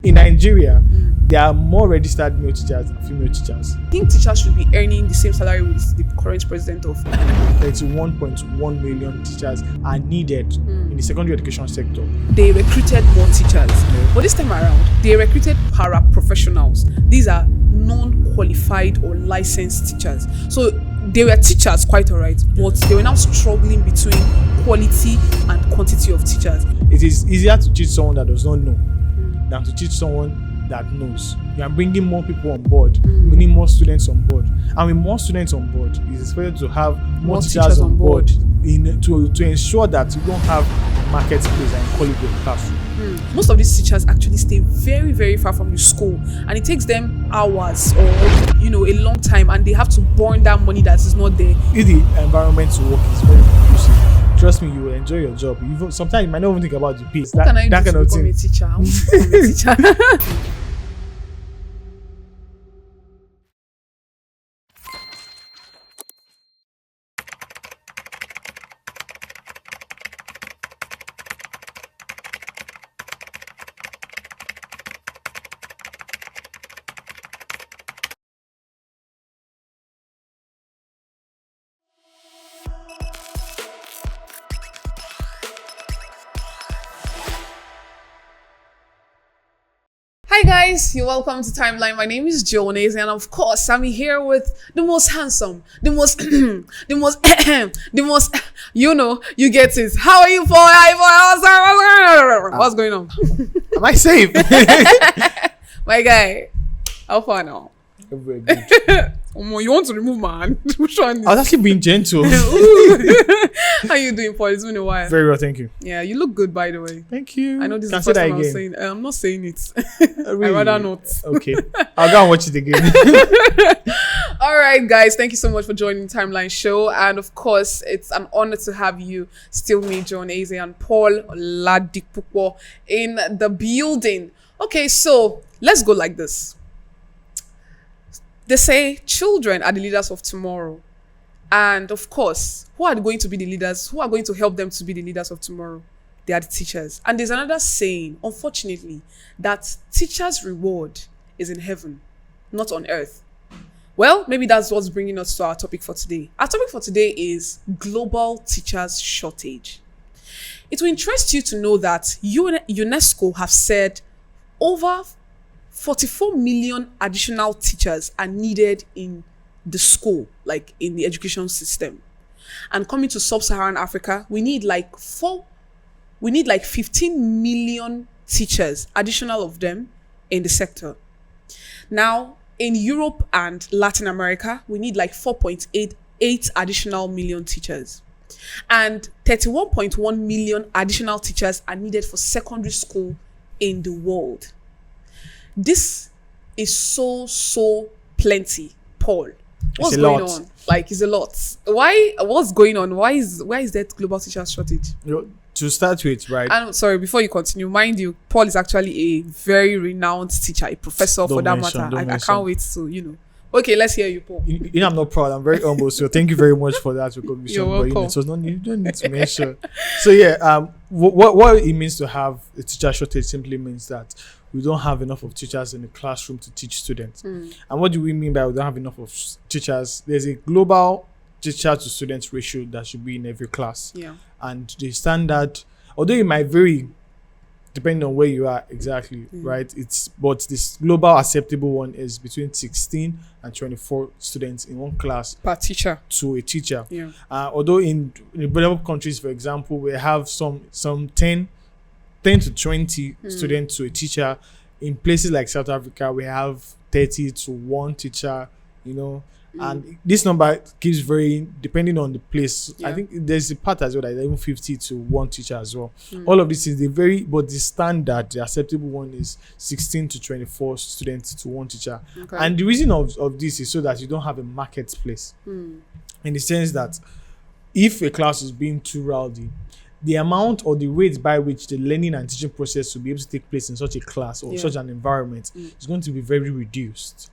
In Nigeria, there are more registered male teachers than female teachers. I think teachers should be earning the same salary with the current president of 31.1 million teachers are needed in the secondary education sector. They recruited more teachers, but this time around, they recruited paraprofessionals. These are non-qualified or licensed teachers. So they were teachers, quite alright, but they were now struggling between quality and quantity of teachers. It is easier to teach someone that does not know than to teach someone that knows. You are bringing more people on board, we need more students on board, and with more students on board, it's expected to have more teachers on board to ensure that you don't have marketplace and quality of classroom. Most of these teachers actually stay very, very far from the school, and it takes them hours or a long time, and they have to burn that money that is not there. If the environment to work is very conducive, trust me, you will enjoy your job. Sometimes you might not even think about the pay. What can I do to become a teacher? I want to become a teacher. Hi guys, you're welcome to Timeline. My name is Jonas, and of course I'm here with the most handsome, the most you get it. How are you, boy? What's going on? Am I safe? My guy, how far now? Very good. You want to remove my hand? Which one? I was actually being gentle. How you doing, Paul? It's been a while. Very well, thank you. Yeah, you look good, by the way. Thank you. I know this Can is the I say first time that I'm again? saying. I'm not saying it. Really? I rather not. Okay, I'll go and watch it again. All right, guys, thank you so much for joining the Timeline Show, and of course, it's an honor to have you, still me, John Eze, and Paul Ladikpupo in the building. Okay, so let's go like this. They say children are the leaders of tomorrow. And of course, who are going to be the leaders? Who are going to help them to be the leaders of tomorrow? They are the teachers. And there's another saying, unfortunately, that teachers' reward is in heaven, not on earth. Well, maybe that's what's bringing us to our topic for today. Our topic for today is global teachers shortage. It will interest you to know that UNESCO have said over 44 million additional teachers are needed in the school, like in the education system. And coming to sub-Saharan Africa, we need like 15 million teachers, additional of them, in the sector. Now, in Europe and Latin America, we need like 4.88 additional million teachers. And 31.1 million additional teachers are needed for secondary school in the world. This is so plenty, Paul. What's going on? Like, it's a lot. Why? What's going on? Why is that global teacher shortage? To start with, right? And sorry, before you continue, mind you, Paul is actually a very renowned teacher, a professor for that matter. I can't wait to, Okay, let's hear you, Paul. I'm not proud. I'm very humble. So thank you very much for that recognition. You're welcome. So you don't need to mention. So yeah, what it means to have a teacher shortage simply means that we don't have enough of teachers in the classroom to teach students. And what do we mean by we don't have enough of teachers? There's a global teacher to students ratio that should be in every class. Yeah. And the standard, although it might vary depending on where you are exactly, right? But this global acceptable one is between 16 and 24 students in one class per teacher to a teacher. Yeah. Although in developed countries, for example, we have some 10 to 20 students to a teacher. In places like South Africa, we have 30 to 1 teacher, and this number keeps varying depending on the place. I think there's a part as well that is even 50 to 1 teacher as well. All of these things, they vary, but the standard, the acceptable one is 16 to 24 students to 1 teacher. Okay. And the reason of this is so that you don't have a marketplace. In the sense that if a class is being too rowdy, the amount or the rate by which the learning and teaching process will be able to take place in such a class or such an environment is going to be very reduced.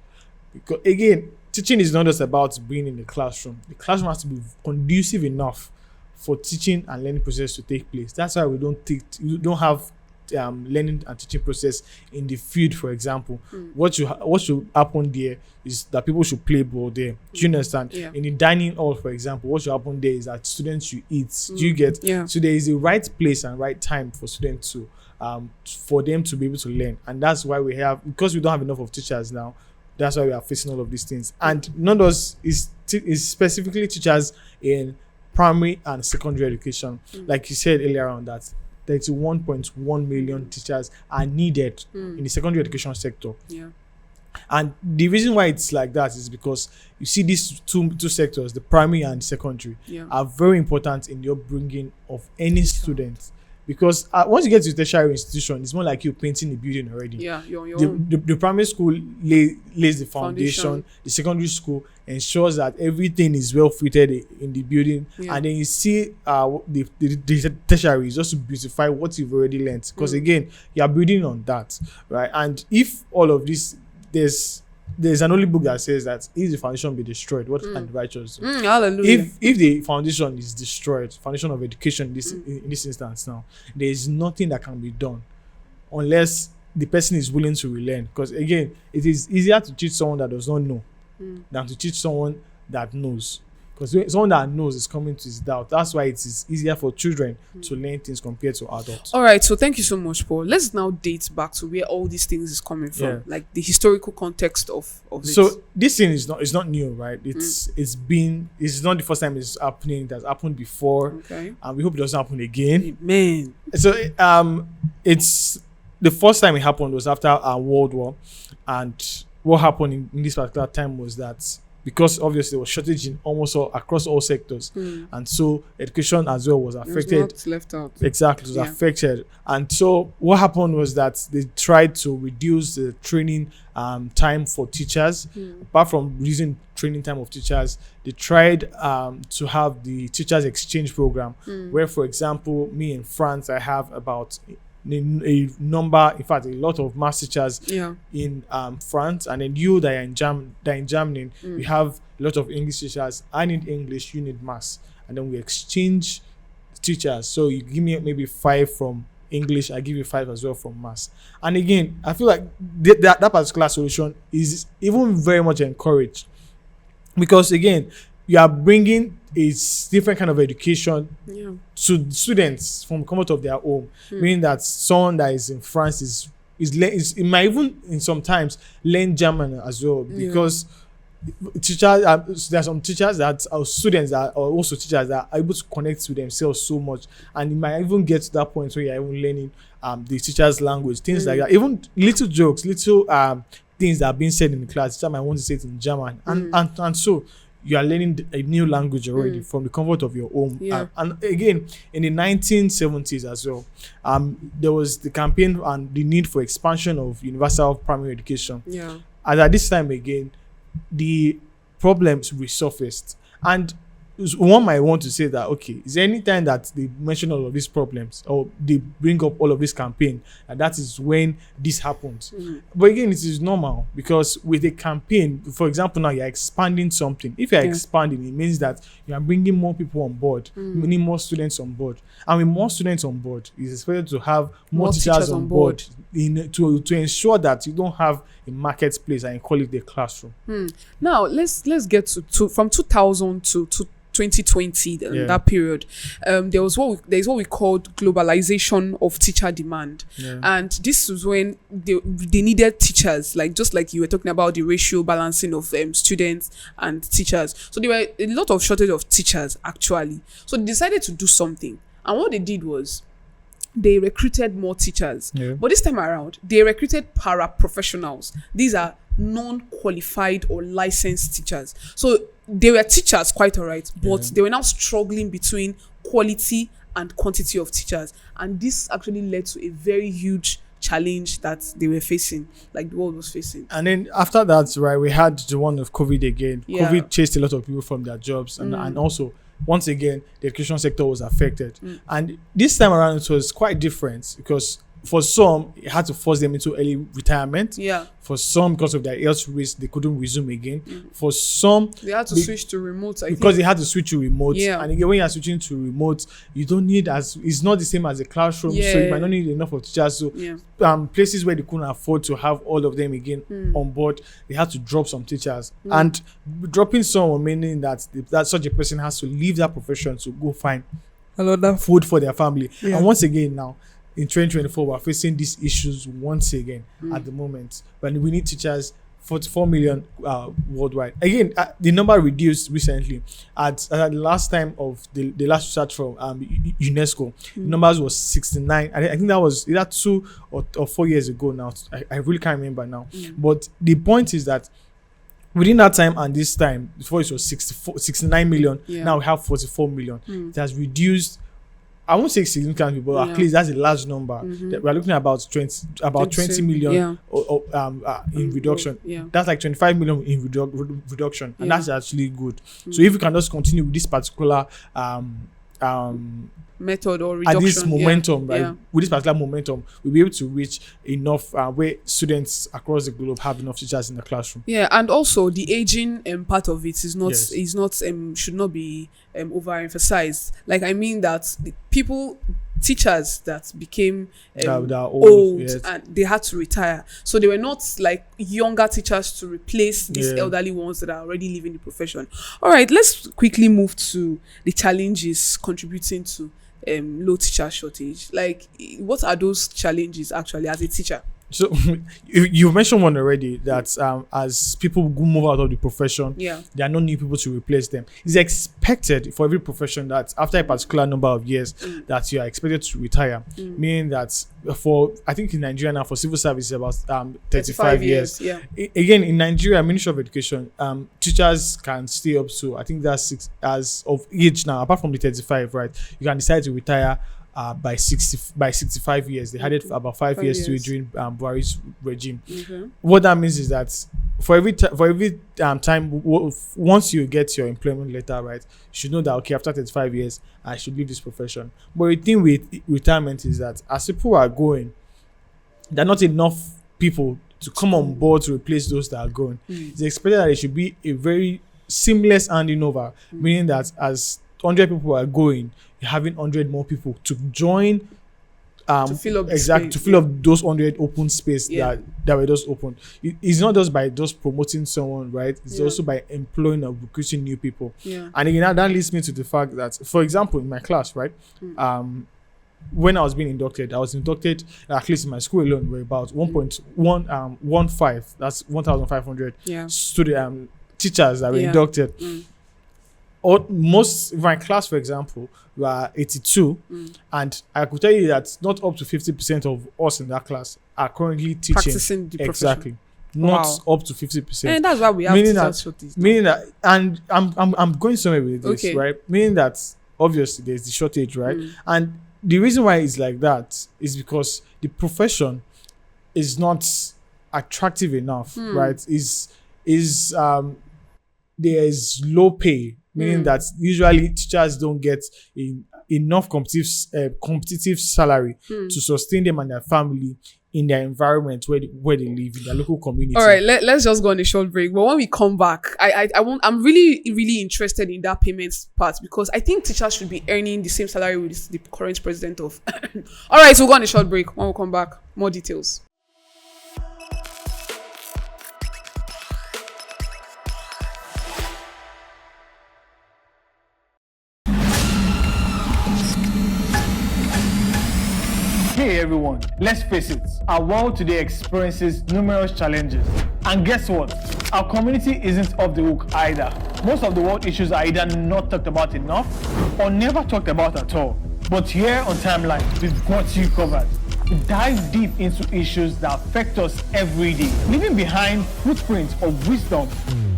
Because again, teaching is not just about being in the classroom. The classroom has to be conducive enough for teaching and learning process to take place. That's why we don't have learning and teaching process in the field, for example. What should happen there is that people should play ball there. Do you understand? Yeah. In the dining hall, for example, what should happen there is that students should eat. Do you get? Yeah. So there is a right place and right time for students to for them to be able to learn, and that's why because we don't have enough of teachers now. That's why we are facing all of these things. And not us is specifically teachers in primary and secondary education. Like you said earlier on, that 31.1 million teachers are needed in the secondary education sector. Yeah. And the reason why it's like that is because you see these two sectors, the primary and secondary, are very important in the upbringing of any student. Because once you get to the tertiary institution, it's more like you're painting the building already. Yeah, you're on your own. The primary school lays the foundation. The secondary school ensures that everything is well fitted in the building. Yeah. And then you see the tertiary is just to beautify what you've already learned. Because again, you're building on that, right? And if all of this, there's an holy book that says that if the foundation be destroyed, what can the righteous do? Hallelujah. If the foundation is destroyed, foundation of education in this instance now, there is nothing that can be done unless the person is willing to relearn. Because again, it is easier to teach someone that does not know than to teach someone that knows. Because someone that knows is coming to his doubt. That's why it is easier for children to learn things compared to adults. All right, so thank you so much, Paul. Let's now date back to where all these things is coming from, like the historical context of it. So this thing is not new, right? It's not the first time it's happening. It has happened before, and we hope it doesn't happen again. Amen. So it's the first time it happened was after our World War, and what happened in this particular time was that, because obviously there was shortage in across all sectors, and so education as well was affected. Not left out. Exactly, it was affected. And so what happened was that they tried to reduce the training time for teachers. Apart from reducing training time of teachers, they tried to have the teachers exchange program, where, for example, me in France, I have about a lot of maths teachers in France, and then you that are in Germany, we have a lot of English teachers. I need English, you need maths, and then we exchange teachers. So you give me maybe 5 from English, I give you 5 as well from maths. And again, I feel like that particular solution is even very much encouraged, because again, you are bringing a different kind of education to students from the comfort of their home, meaning that someone that is in France it might even in sometimes learn German as well, because teachers, there are some teachers that are students that are also teachers that are able to connect to themselves so much, and you might even get to that point where you're even learning the teacher's language, things like that, even little jokes, little things that are being said in the class. Teacher might want to say it in German, and so you are learning a new language already from the comfort of your home. And again, in the 1970s as well, there was the campaign and the need for expansion of universal primary education. And at this time again, the problems resurfaced. And one might want to say that, okay, is there any time that they mention all of these problems or they bring up all of this campaign, and that is when this happens? But again, it is normal, because with a campaign, for example, now you're expanding something. If you're expanding, it means that you are bringing more people on board, meaning more students on board. And with more students on board, it's expected to have more teachers on board to ensure that you don't have a marketplace and you call it the classroom. Now, let's get to from 2000 to 2020, that period, there's what we called globalization of teacher demand, and this was when they needed teachers, just like you were talking about the ratio balancing of students and teachers. So there were a lot of shortage of teachers actually. So they decided to do something, and what they did was they recruited more teachers, but this time around they recruited paraprofessionals. These are non-qualified or licensed teachers. So they were teachers, quite all right, but they were now struggling between quality and quantity of teachers, and this actually led to a very huge challenge that they were facing, like the world was facing. And then after that, right, we had the one of COVID again. COVID chased a lot of people from their jobs, and also once again the education sector was affected. And this time around it was quite different, because for some, it had to force them into early retirement. Yeah. For some, because of their health risk, they couldn't resume again. For some, They had to switch to remote. Because they had to switch to remote. Yeah. And again, when you're switching to remote, you don't need it's not the same as a classroom. So you might not need enough of teachers. So places where they couldn't afford to have all of them again on board, they had to drop some teachers. And dropping some, meaning that such a person has to leave that profession to go find another food for their family. And once again now, in 2024, we're facing these issues once again at the moment. But we need teachers, 44 million worldwide. Again, the number reduced recently. At the last time of the last research from UNESCO, the numbers was 69. I think that was either 2 or 4 years ago now. I really can't remember now. But the point is that within that time and this time, before it was 69 million, now we have 44 million. It has reduced. I won't say significantly, but at least that's a large number. We're looking at about 20 million in reduction. That's like 25 million in reduction, and that's actually good. So if we can just continue with this particular method or reduction at this momentum, right? With this particular momentum, we'll be able to reach enough where students across the globe have enough teachers in the classroom. And also the aging part of it is not should not be overemphasized. Like, I mean that teachers that became old and they had to retire, so they were not like younger teachers to replace these elderly ones that are already leaving the profession. All right, let's quickly move to the challenges contributing to low teacher shortage. Like, what are those challenges actually as a teacher? So you mentioned one already, that as people move out of the profession, there are no new people to replace them. It's expected for every profession that after a particular number of years that you are expected to retire, meaning that I think in Nigeria now for civil service about 35 years. Again, in Nigeria, Ministry of Education, teachers can stay up to, I think that's 6 as of age now, apart from the 35, right? You can decide to retire by 65 years. They had it for about 5 years to it during Buhari's regime. What that means is that for every time, once you get your employment letter, right, you should know that, okay, after 35 years, I should leave this profession. But the thing with retirement is that as people are going, there are not enough people to come on board to replace those that are going. It's expected that it should be a very seamless handing over, meaning that as 100 people are going, you're having 100 more people to join to fill up those 100 open space that were just open. It's not just by just promoting someone, right? It's also by employing or recruiting new people. And again, that leads me to the fact that, for example, in my class, right, when I was being inducted, at least in my school alone, were about 1.15. That's 1,500 student teachers that were inducted. Or most of my class, for example, were 82, and I could tell you that not up to 50% of us in that class are currently teaching. Practicing the profession. Not up to 50%. And that's why we have teachers shortage. Meaning that, and I'm going somewhere with this, right? Meaning that obviously there's the shortage, right? And the reason why it's like that is because the profession is not attractive enough, right? There is low pay. Meaning that usually teachers don't get enough competitive salary to sustain them and their family in their environment where they live, in their local community. All right, let's just go on a short break. But when we come back, I'm really, really interested in that payments part, because I think teachers should be earning the same salary with the current president of. All right, so we'll go on a short break. When we come back, more details. Hey everyone, let's face it, our world today experiences numerous challenges. And guess what? Our community isn't off the hook either. Most of the world issues are either not talked about enough or never talked about at all. But here on Timeline, we've got you covered. We dive deep into issues that affect us every day, leaving behind footprints of wisdom,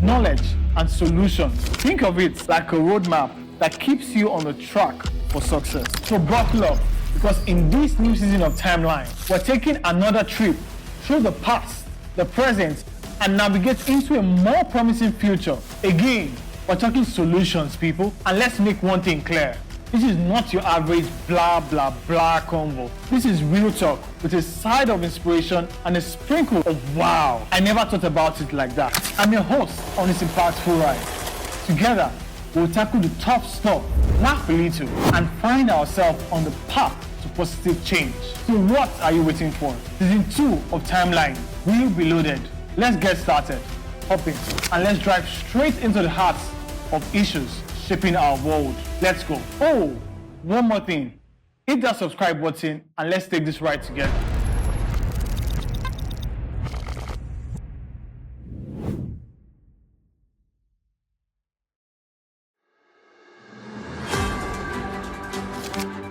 knowledge, and solutions. Think of it like a roadmap that keeps you on the track for success. So buckle up, because in this new season of Timeline, we're taking another trip through the past, the present, and navigate into a more promising future. Again, we're talking solutions, people, and let's make one thing clear. This is not your average blah blah blah convo. This is real talk with a side of inspiration and a sprinkle of wow. I never thought about it like that. I'm your host on this impactful ride. Together, we'll tackle the tough stuff, laugh a little, and find ourselves on the path to positive change. So what are you waiting for? Season 2 of Timeline will be loaded. Let's get started. Hop in and let's drive straight into the heart of issues shaping our world. Let's go. Oh, one more thing. Hit that subscribe button and let's take this ride together.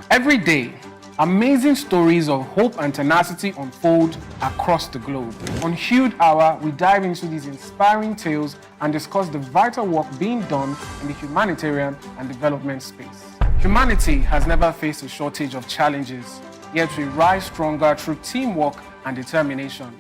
Every day, amazing stories of hope and tenacity unfold across the globe. On Hued Hour, we dive into these inspiring tales and discuss the vital work being done in the humanitarian and development space. Humanity has never faced a shortage of challenges, yet we rise stronger through teamwork and determination.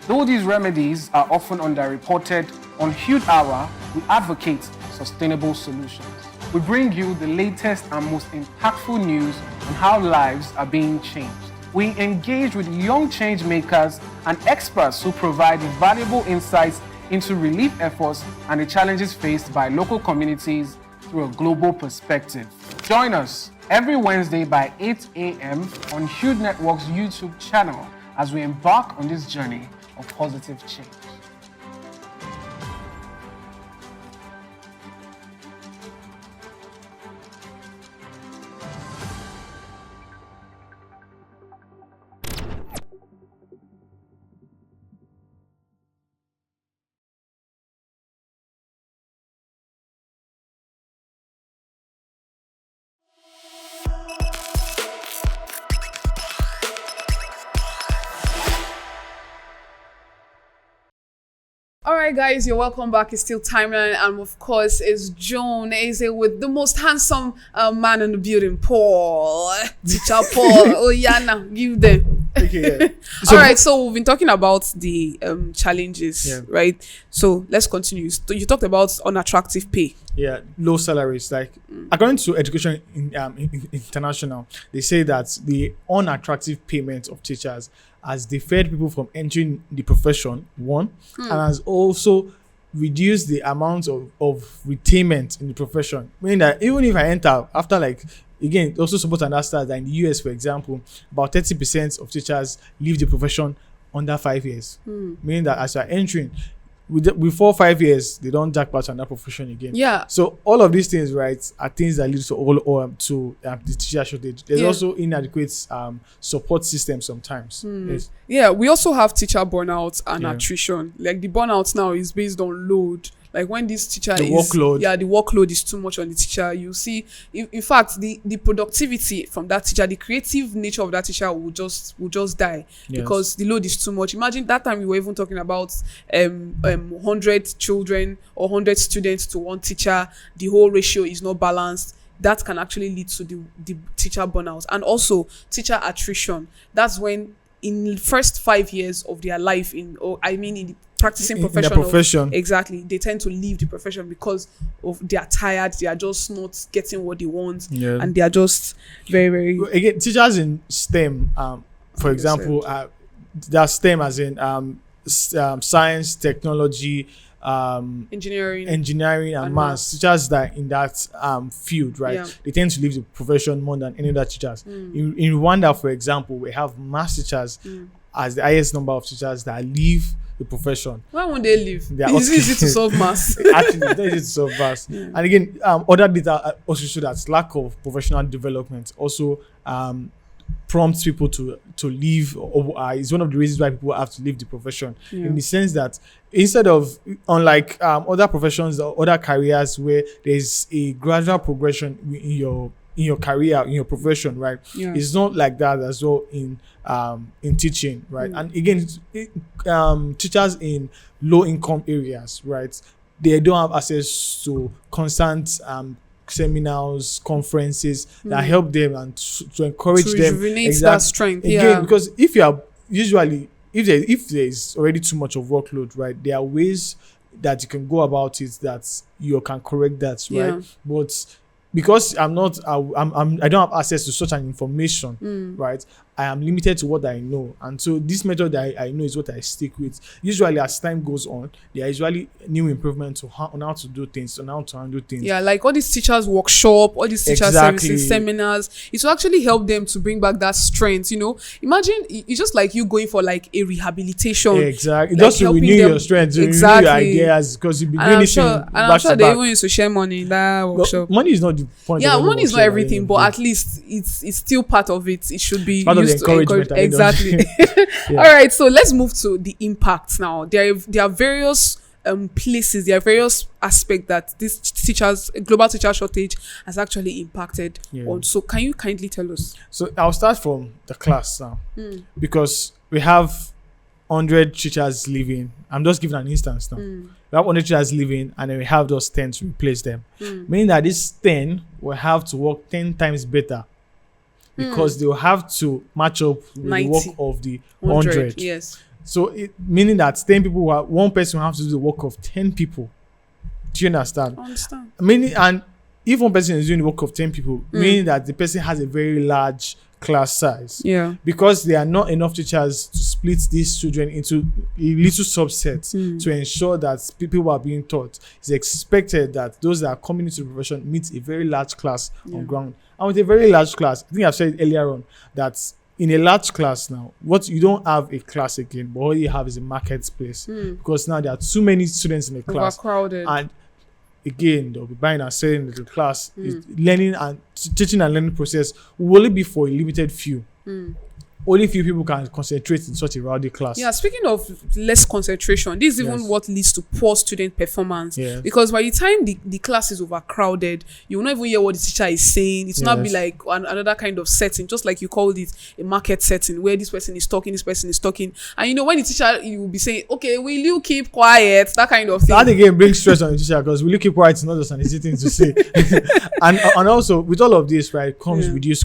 Though these remedies are often underreported, on Hued Hour, we advocate sustainable solutions. We bring you the latest and most impactful news on how lives are being changed. We engage with young change makers and experts who provide valuable insights into relief efforts and the challenges faced by local communities through a global perspective. Join us every Wednesday by 8 a.m. on Hued Network's YouTube channel as we embark on this journey of positive change. All right, guys, you're welcome back. It's still Timeline, and of course, it's Joan Eze with the most handsome man in the building, Paul. Teacher Paul. Oh, yeah, now give them. Okay, yeah. All right, so we've been talking about the challenges, right? So let's continue. So you talked about unattractive pay. Yeah, low salaries. Like according to Education International, they say that the unattractive payment of teachers has deferred people from entering the profession, one, and has also reduced the amount of retainment in the profession. Meaning that even if I enter after, like, again, also support and understand that in the US, for example, about 30% of teachers leave the profession under 5 years. Meaning that as you're entering, before 5 years, they don't jackpot on that profession again. Yeah. So all of these things, right, are things that lead to the teacher shortage. There's also inadequate support system sometimes. Yes. Yeah, we also have teacher burnout and attrition. Like the burnout now is based on load. Like when this teacher the workload is too much on the teacher. You see, in fact, the productivity from that teacher, the creative nature of that teacher will just die because the load is too much. Imagine that time we were even talking about 100 children or 100 students to one teacher. The whole ratio is not balanced. That can actually lead to the teacher burnout and also teacher attrition. That's when in the first 5 years of their life in the practicing profession, exactly, they tend to leave the profession because they are tired, they are just not getting what they want, and they are just very, very again, teachers in STEM, for example, that STEM as in science, technology, engineering and maths. Teachers that in that field, right, they tend to leave the profession more than any other teachers. In Rwanda, for example, we have maths teachers as the highest number of teachers that leave the profession. Why won't they leave? It's easy to solve maths. Actually, it's easy to solve maths. And again, other data also show that lack of professional development also prompts people to leave, or is one of the reasons why people have to leave the profession. In the sense that instead of, unlike other professions or other careers where there's a gradual progression in your career, in your profession, right? It's not like that as well in teaching, right? And again, teachers in low income areas, right, they don't have access to constant seminars, conferences that help them and to encourage them that strength. Again, because if you are usually if there's already too much of workload, right, there are ways that you can go about it that you can correct that, right? But because I don't have access to such an information, right? I am limited to what I know, and so this method that I know is what I stick with. Usually, as time goes on, there are usually new improvements on how to do things, on how to handle things. Yeah, like all these teachers workshop, all these teacher services, seminars. It will actually help them to bring back that strength. Imagine it's just like you going for like a rehabilitation. Exactly, like just to renew your strength, to renew your ideas, because you've been doing it. I'm sure they even used to share money in that workshop. Money is not the point. Yeah, money is not everything, but at least it's still part of it. It should be part used of the encouragement. Exactly. Yeah. All right, so let's move to the impact now. There are various places, there are various aspects that this global teacher shortage has actually impacted on. So can you kindly tell us? So I'll start from the class now, because we have 100 teachers leaving. I'm just giving an instance now. We have 100 teachers leaving, and then we have those 10 to replace them, meaning that these 10 will have to work 10 times better, because they'll have to match up with 90. The work of the 100. Yes. So meaning that 10 people, one person will have to do the work of 10 people. Do you understand? I understand. Meaning, and if one person is doing the work of 10 people, meaning that the person has a very large class size. Yeah. Because there are not enough teachers to split these children into little subsets to ensure that people who are being taught. It's expected that those that are coming into the profession meet a very large class on ground. And with a very large class, I think I've said earlier on that in a large class now, what you don't have a class again, but all you have is a marketplace, because now there are too many students in the class, overcrowded, and again they'll be buying and selling the class. Learning and teaching and learning process will only be for a limited few. Only few people can concentrate in such a rowdy class. Yeah, speaking of less concentration, this is even what leads to poor student performance. Yes. Because by the time the class is overcrowded, you will not even hear what the teacher is saying. It's not be like another kind of setting, just like you called it a market setting, where this person is talking, this person is talking. And when the teacher, you will be saying, okay, will you keep quiet? That kind of thing. That again brings stress on the teacher, because will you keep quiet? It's not just an easy thing to say. and also, with all of this, right, comes reduced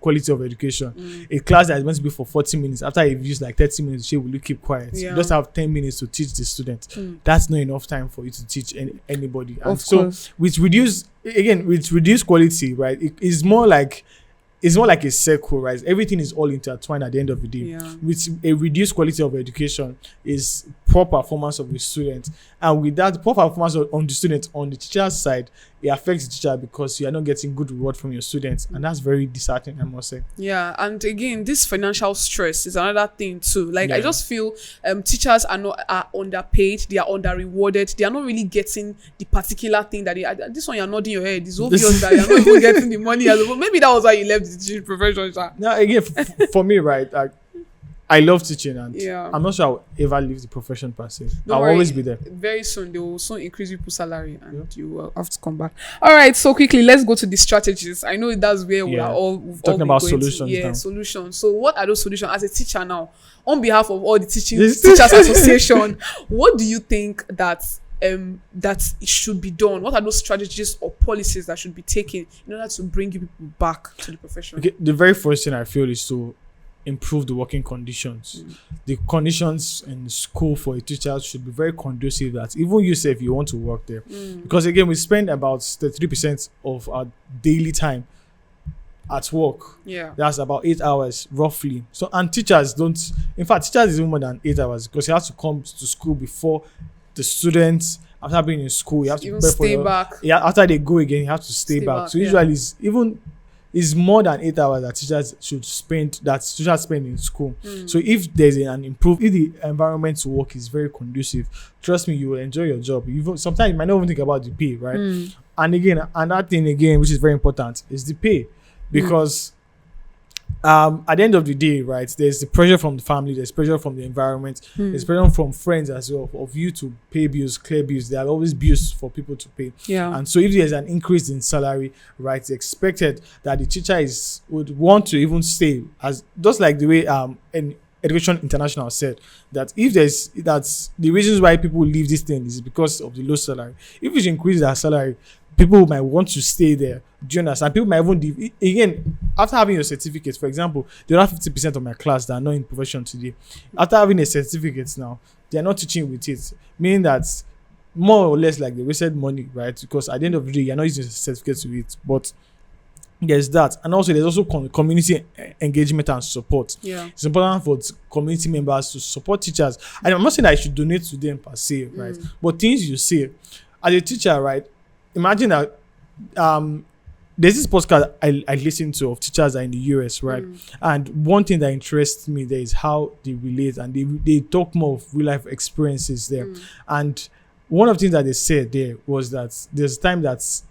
quality of education. A class that is meant to be for 40 minutes, after you've used like 30 minutes to say, will you keep quiet? You just have 10 minutes to teach the student. That's not enough time for you to teach anybody. And so with reduced quality, right, it's more like a circle, right? Everything is all intertwined at the end of the day. With a reduced quality of education is poor performance of the student, and with that poor performance on the student, on the teacher's side, it affects the teacher, because you are not getting good reward from your students, and that's very disheartening, I must say. Yeah, and again, this financial stress is another thing too. Like I just feel teachers are underpaid, they are under rewarded, they are not really getting the particular thing that this one you're nodding your head. It's obvious that you're not even getting the money. Maybe that was why you left the teaching profession. Now again, for me, right, I love teaching, and I'm not sure I'll ever leave the profession per se. I'll always be there. Very soon, they will soon increase people's salary, and you will have to come back. All right, so quickly, let's go to the strategies. I know that's where we are all talking about solutions. Solutions. So what are those solutions? As a teacher now, on behalf of all the Teachers Association, what do you think that it should be done? What are those strategies or policies that should be taken in order to bring you people back to the profession? Okay, the very first thing I feel is to improve the working conditions. The conditions in school for a teacher should be very conducive that even you say if you want to work there, because again we spend about 33% of our daily time at work. That's about 8 hours roughly. So, and teachers is even more than 8 hours, because you have to come to school before the students. After being in school, you have to even stay back. After they go again, you have to stay back. So usually it's more than 8 hours that teachers spend in school. So if there's if the environment to work is very conducive, trust me, you will enjoy your job. Sometimes you might not even think about the pay, right? And again, another thing which is very important is the pay, because at the end of the day, right, there's the pressure from the family, there's pressure from the environment, there's pressure from friends as well, of you to pay bills, clear bills. There are always bills for people to pay. And so if there's an increase in salary, right, it's expected that the teacher would want to even stay, as just like the way in Education International said, that that's the reasons why people leave this thing is because of the low salary. If you increase their salary, people might want to stay there. Do you understand? People might even again, after having your certificate, for example, there are 50% of my class that are not in profession today. After having a certificate now, they are not teaching with it, meaning that more or less like they wasted money, right? Because at the end of the day, you're not using a certificate to it, but there's that. And also there's also community engagement and support. Yeah. It's important for community members to support teachers. And I'm not saying that I should donate to them per se, right? But things you say as a teacher, right? Imagine that there's this podcast I listen to of teachers that are in the US, right? And one thing that interests me there is how they relate, and they talk more of real life experiences there. And one of the things that they said there was that there's time that's,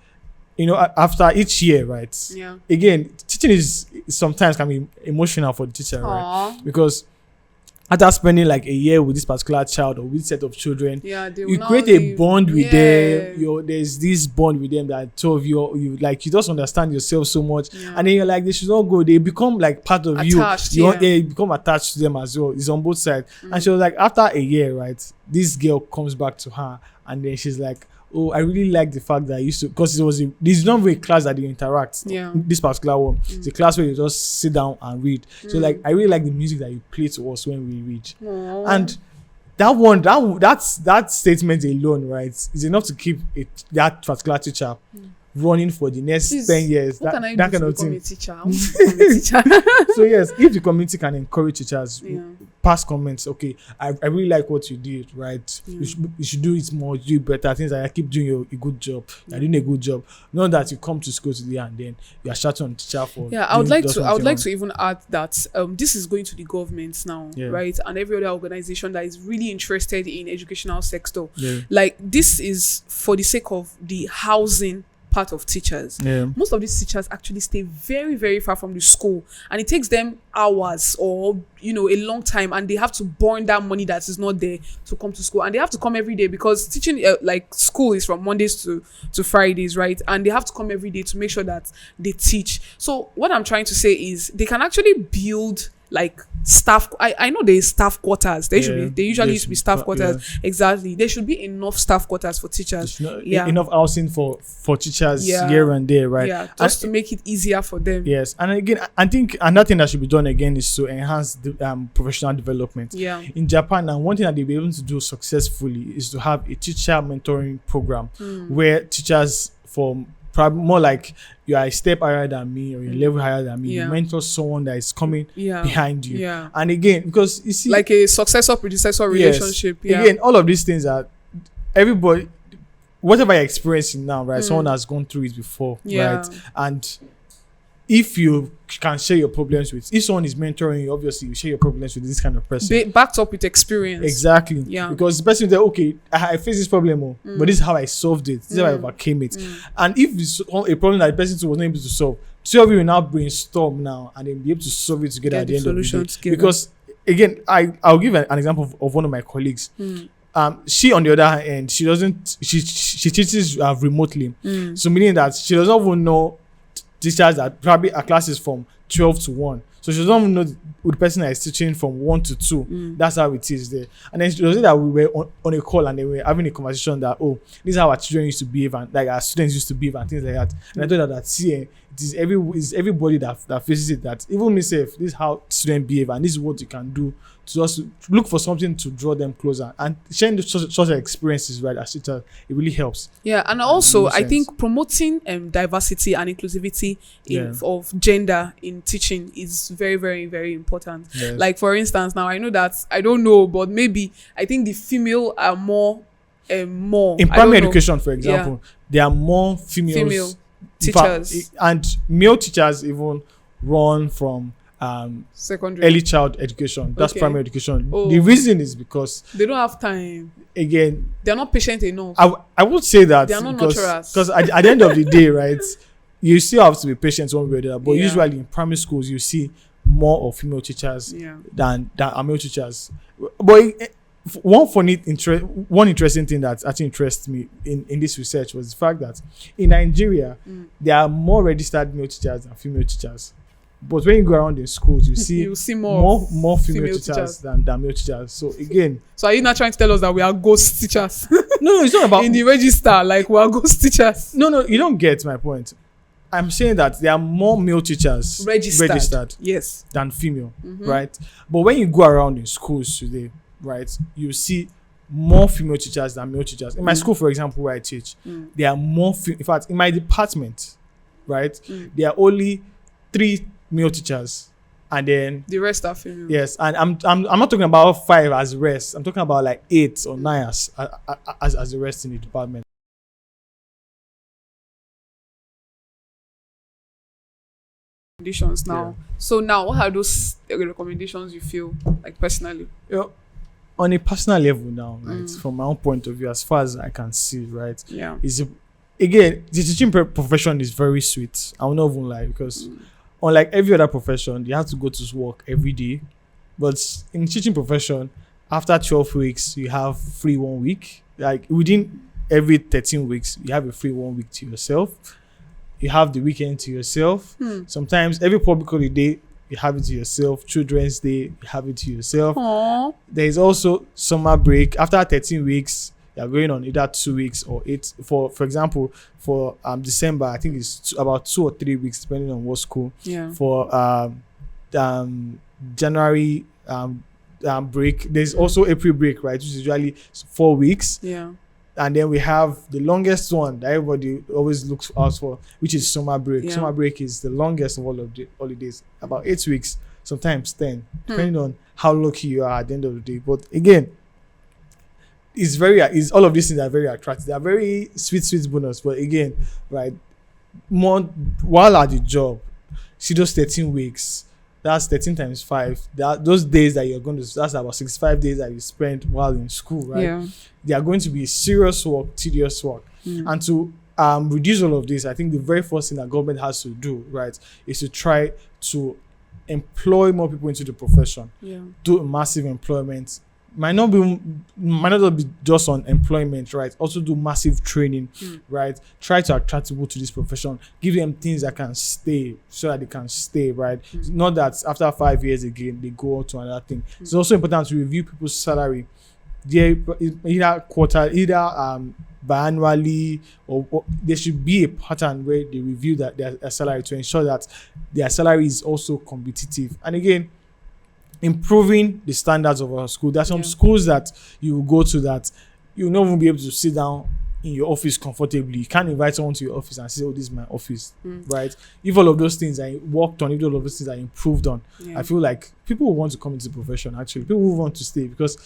you know, after each year, right? Yeah. Again, teaching is sometimes can be emotional for the teacher, right? Aww. Because after spending like a year with this particular child or with set of children, you create a bond with them. There's this bond with them that two of you like, you just understand yourself so much, and then you're like, they should not go. They become like part of attached, you. You become attached to them as well. It's on both sides. And she was like, after a year, right, this girl comes back to her, and then she's like, oh, I really like the fact that I used to, because this is not really a class that they interact. Yeah. This particular one, it's a class where you just sit down and read. So like, I really like the music that you play to us when we read. Aww. And that one, that statement alone, right, is enough to keep that particular teacher running for the next 10 years. What that, can I that do kind to of become thing. a teacher? I want to become a teacher. So yes, if the community can encourage teachers, Yeah. pass comments, okay, I really like what you did, right? Yeah. You should do it more, do it better, things like, I keep doing a good job, you're doing a good job. Not that you come to school today and then you are shouting on the teacher for. Yeah, I would like to even add that this is going to the government now, right? And every other organization that is really interested in educational sector. Yeah. Like, this is for the sake of the housing part of teachers. Yeah. Most of these teachers actually stay very, very far from the school, and it takes them hours or, you know, a long time, and they have to burn that money that is not there to come to school, and they have to come every day because teaching like school is from Mondays to Fridays, right? And they have to come every day to make sure that they teach. So what I'm trying to say is they can actually build like staff. I know there's staff quarters. They usually used to be staff quarters. Exactly. There should be enough staff quarters for teachers. Enough housing for teachers here and there, right? Yeah, just to make it easier for them. Yes. And again, I think another thing that should be done again is to enhance the professional development. Yeah. In Japan, and one thing that they'll be able to do successfully is to have a teacher mentoring program where teachers from probably more like you are a step higher than me or a level higher than me, you mentor someone that is coming behind you. Yeah. And again, because you see, like a successor predecessor relationship. Yeah. Again, all of these things are everybody, whatever you're experiencing now, right? Someone has gone through it before, right? And if you can share your problems with, if someone is mentoring you, obviously you share your problems with this kind of person. Backed up with experience. Exactly. Yeah. Because the person is like, okay, I face this problem, but this is how I solved it. This is how I overcame it. And if it's a problem that the person was not able to solve, two of you will now brainstorm now and then be able to solve it together at the end of the day. Together. Because again, I'll give an example of one of my colleagues. She, on the other hand, she teaches remotely. So meaning that she doesn't even know teachers that probably her class is from 12 to 1. So she doesn't even know the person that is teaching from 1 to 2. That's how it is there. And then she was saying that we were on a call and they were having a conversation that, oh, this is how our children used to behave and like our students used to behave and things like that. And I told her that, see, it is everybody that faces it, that even myself, this is how students behave and this is what you can do to just look for something to draw them closer. And sharing such experiences, right, as teachers, it really helps. Yeah, and also I think promoting diversity and inclusivity of gender in teaching is very, very, very important. Yes. Like, for instance, now I know that, I don't know, but maybe I think the female are more in primary education, for example, there are more female teachers, and male teachers even run from secondary early child education. That's primary education. Oh. The reason is because they don't have time. Again, they're not patient enough. I would say that they are not nurturers. Because at the end of the day, right, you still have to be patient one way or the other. But usually in primary schools, you see more of female teachers than are male teachers. But one interesting thing that actually interests me in this research was the fact that in Nigeria, there are more registered male teachers than female teachers. But when you go around in schools, you see more female teachers than male teachers. So again, so are you not trying to tell us that we are ghost teachers? No, it's not about in the register, like we are ghost teachers. No, you don't get my point. I'm saying that there are more male teachers registered yes, than female, right? But when you go around in schools today, right, you see more female teachers than male teachers. In my school, for example, where I teach, there are more. In fact, in my department, right, there are only 3 male teachers, and then The rest are female. yes, and I'm not talking about 5 as rest. I'm talking about like 8 or 9 as the rest in the department. Recommendations now. So now, what are those recommendations you feel like personally? You know, on a personal level now, right, from my own point of view, as far as I can see, right, Yeah. is again the teaching profession is very sweet. I will not even lie, because unlike every other profession, you have to go to work every day, but in teaching profession, after 12 weeks, you have free 1 week. Like within every 13 weeks, you have a free 1 week to yourself. You have the weekend to yourself. Sometimes every public holiday, you have it to yourself. Children's Day, you have it to yourself. Aww. There is also summer break. After 13 weeks, you're going on either 2 weeks or 8. For example, for December, I think it's about 2 or 3 weeks, depending on what school. Yeah. For January break, there's also April break, right, which is usually 4 weeks. Yeah. And then we have the longest one that everybody always looks out for, which is summer break. Yeah. Summer break is the longest of all of the holidays, about 8 weeks, sometimes 10, depending on how lucky you are at the end of the day. But again, it's all of these things are very attractive. They are very sweet bonus. But again, right, more while at the job, see those 13 weeks. That's 13 times 5. Those days that you're going to, that's about 65 days that you spent while in school, right? Yeah. They are going to be serious work, tedious work. And to reduce all of this, I think the very first thing that government has to do, right, is to try to employ more people into the profession. Yeah. Do massive employment. Might not be just on employment, right? Also do massive training, right? Try to attract people to this profession. Give them things that can stay, so that they can stay, right? Not that after 5 years again they go on to another thing. It's also important to review people's salary. Either biannually, or there should be a pattern where they review that their salary to ensure that their salary is also competitive. And again, improving the standards of our school. There are some schools that you will go to that you'll not even be able to sit down in your office comfortably. You can't invite someone to your office and say, oh, this is my office, right? If all of those things are worked on, if all of those things are improved on, I feel like people will want to come into the profession, actually. People will want to stay, because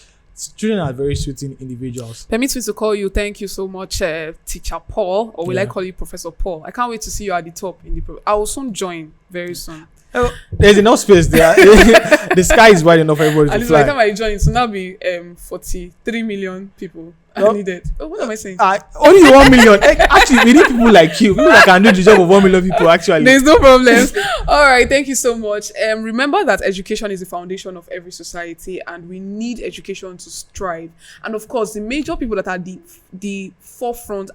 children are very sweet individuals. Permit me to call you. Thank you so much, Teacher Paul, or will I call you Professor Paul? I can't wait to see you at the top in the. I will soon join very soon. There's enough space there. The sky is wide enough for everybody At to least fly. by the time I join, it will now be 43 million people are needed. Oh, what am I saying? Only 1 million. Actually, we need people like you. People that can do the job of 1 million people, actually. There's no problem. All right, thank you so much. Remember that education is the foundation of every society, and we need education to strive. And of course, the major people that are the forefront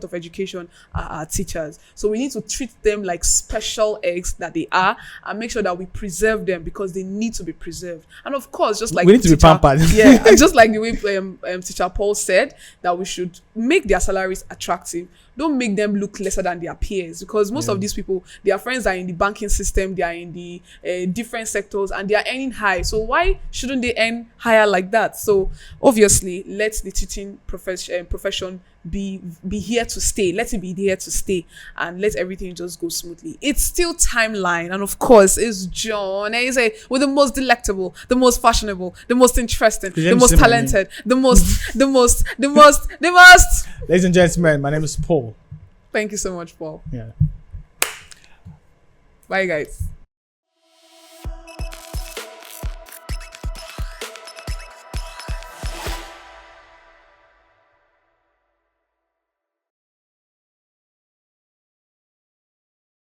of education are our teachers. So we need to treat them like special eggs that they are, and make sure that we preserve them, because they need to be preserved. And of course, just like we need to be pampered. Yeah, and just like the way Teacher Paul said, that we should make their salaries attractive. Don't make them look lesser than their peers, because most of these people, their friends are in the banking system, they are in the different sectors, and they are earning high. So why shouldn't they earn higher like that? So obviously, let the teaching profession be here to stay. Let it be here to stay, and let everything just go smoothly. It's still Timeline, and of course, it's John Eze with the most delectable, the most fashionable, the most interesting, the most talented, the most. Ladies and gentlemen, my name is Paul. Thank you so much, Paul. Yeah. Bye, guys.